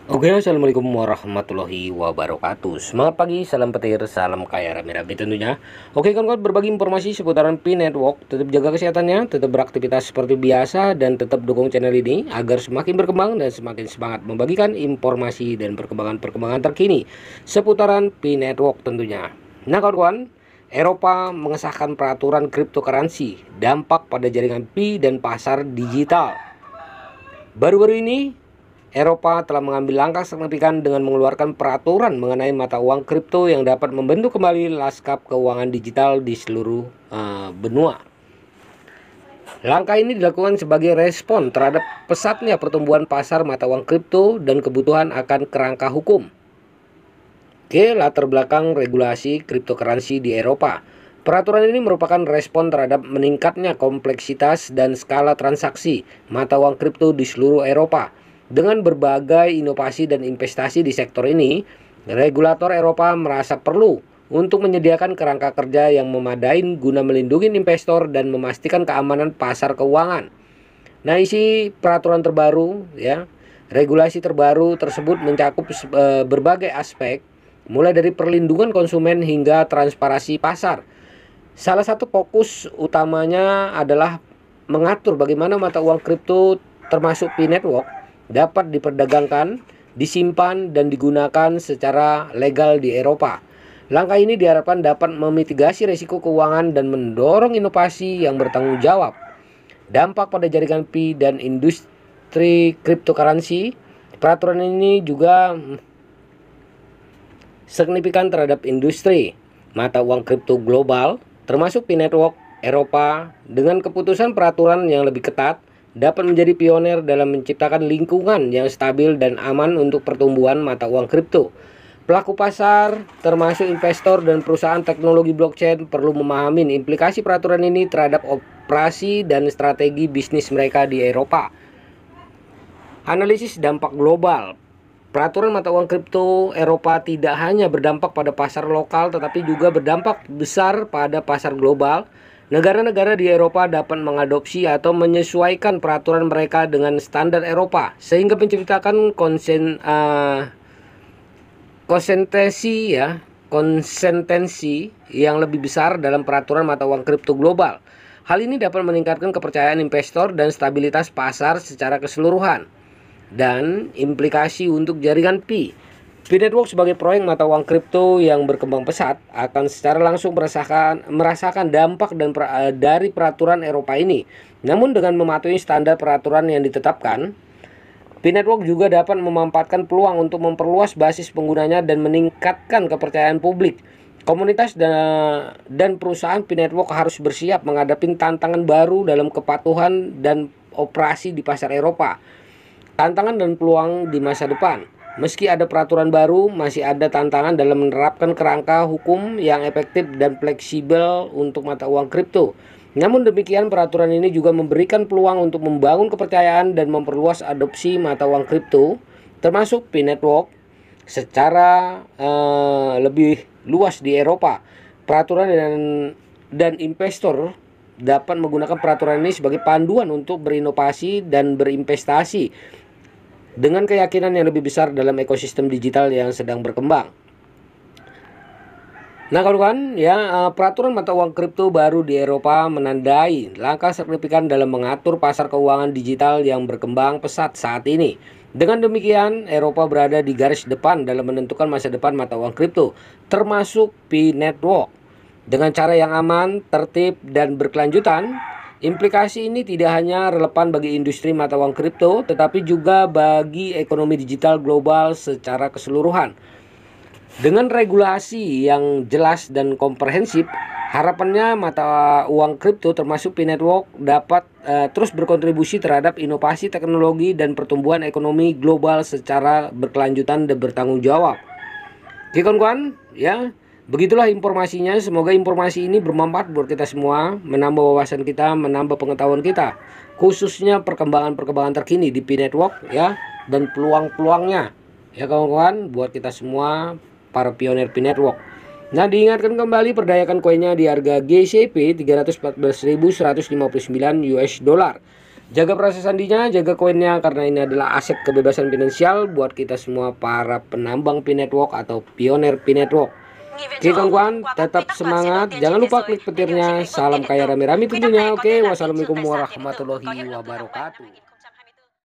Oke, assalamualaikum warahmatullahi wabarakatuh. Semangat pagi, salam petir, salam kaya rame-rame tentunya. Oke, kawan-kawan, berbagi informasi seputaran Pi Network. Tetap jaga kesehatannya, tetap beraktivitas seperti biasa, dan tetap dukung channel ini agar semakin berkembang dan semakin semangat membagikan informasi dan perkembangan terkini seputaran Pi Network tentunya. Nah, kawan-kawan, Eropa mengesahkan peraturan cryptocurrency, dampak pada jaringan Pi dan pasar digital. Baru-baru ini Eropa telah mengambil langkah signifikan dengan mengeluarkan peraturan mengenai mata uang kripto yang dapat membentuk kembali lanskap keuangan digital di seluruh benua. Langkah ini dilakukan sebagai respon terhadap pesatnya pertumbuhan pasar mata uang kripto dan kebutuhan akan kerangka hukum. Oke, latar belakang regulasi cryptocurrency di Eropa. Peraturan ini merupakan respon terhadap meningkatnya kompleksitas dan skala transaksi mata uang kripto di seluruh Eropa. Dengan berbagai inovasi dan investasi di sektor ini, regulator Eropa merasa perlu untuk menyediakan kerangka kerja yang memadai guna melindungi investor dan memastikan keamanan pasar keuangan. Nah, isi peraturan terbaru regulasi terbaru tersebut mencakup berbagai aspek, mulai dari perlindungan konsumen hingga transparansi pasar. Salah satu fokus utamanya adalah mengatur bagaimana mata uang kripto termasuk Pi Network dapat diperdagangkan, disimpan, dan digunakan secara legal di Eropa. Langkah ini diharapkan dapat memitigasi risiko keuangan dan mendorong inovasi yang bertanggung jawab. Dampak pada jaringan Pi dan industri cryptocurrency. Peraturan ini juga signifikan terhadap industri mata uang kripto global, termasuk Pi Network Eropa. Dengan keputusan peraturan yang lebih ketat, dapat menjadi pionir dalam menciptakan lingkungan yang stabil dan aman untuk pertumbuhan mata uang kripto. Pelaku pasar, termasuk investor dan perusahaan teknologi blockchain, perlu memahami implikasi peraturan ini terhadap operasi dan strategi bisnis mereka di Eropa. Analisis dampak global. Peraturan mata uang kripto Eropa tidak hanya berdampak pada pasar lokal, tetapi juga berdampak besar pada pasar global. Negara-negara di Eropa dapat mengadopsi atau menyesuaikan peraturan mereka dengan standar Eropa, sehingga menciptakan konsistensi yang lebih besar dalam peraturan mata uang kripto global. Hal ini dapat meningkatkan kepercayaan investor dan stabilitas pasar secara keseluruhan. Dan implikasi untuk jaringan Pi. Pi Network sebagai proyek mata uang kripto yang berkembang pesat akan secara langsung merasakan dampak dari peraturan Eropa ini. Namun dengan mematuhi standar peraturan yang ditetapkan, Pi Network juga dapat memanfaatkan peluang untuk memperluas basis penggunanya dan meningkatkan kepercayaan publik. Komunitas dan perusahaan Pi Network harus bersiap menghadapi tantangan baru dalam kepatuhan dan operasi di pasar Eropa. Tantangan dan peluang di masa depan. Meski ada peraturan baru, masih ada tantangan dalam menerapkan kerangka hukum yang efektif dan fleksibel untuk mata uang kripto. Namun demikian, peraturan ini juga memberikan peluang untuk membangun kepercayaan dan memperluas adopsi mata uang kripto, termasuk Pi Network, secara lebih luas di Eropa. Peraturan dan investor dapat menggunakan peraturan ini sebagai panduan untuk berinovasi dan berinvestasi dengan keyakinan yang lebih besar dalam ekosistem digital yang sedang berkembang. Nah, kawan-kawan, peraturan mata uang kripto baru di Eropa menandai langkah signifikan dalam mengatur pasar keuangan digital yang berkembang pesat saat ini. Dengan demikian, Eropa berada di garis depan dalam menentukan masa depan mata uang kripto, termasuk Pi Network. Dengan cara yang aman, tertib, dan berkelanjutan, implikasi ini tidak hanya relevan bagi industri mata uang kripto, tetapi juga bagi ekonomi digital global secara keseluruhan. Dengan regulasi yang jelas dan komprehensif, harapannya mata uang kripto termasuk Pi Network dapat terus berkontribusi terhadap inovasi teknologi dan pertumbuhan ekonomi global secara berkelanjutan dan bertanggung jawab. Oke, kawan-kawan, begitulah informasinya. Semoga informasi ini bermanfaat buat kita semua, menambah wawasan kita, menambah pengetahuan kita, khususnya perkembangan terkini di Pi Network dan peluang-peluangnya kawan-kawan, buat kita semua para pionir Pi Network. Nah, diingatkan kembali perdayakan koinnya di harga GCP 314.159 US dollar. Jaga proses sandinya, jaga koinnya, karena ini adalah aset kebebasan finansial buat kita semua para penambang P-Network atau pioner P-Network. Oke kawan-kawan, tetap semangat, jangan lupa klik petirnya, salam kaya rame-rame tentunya. Oke, wassalamualaikum warahmatullahi wabarakatuh.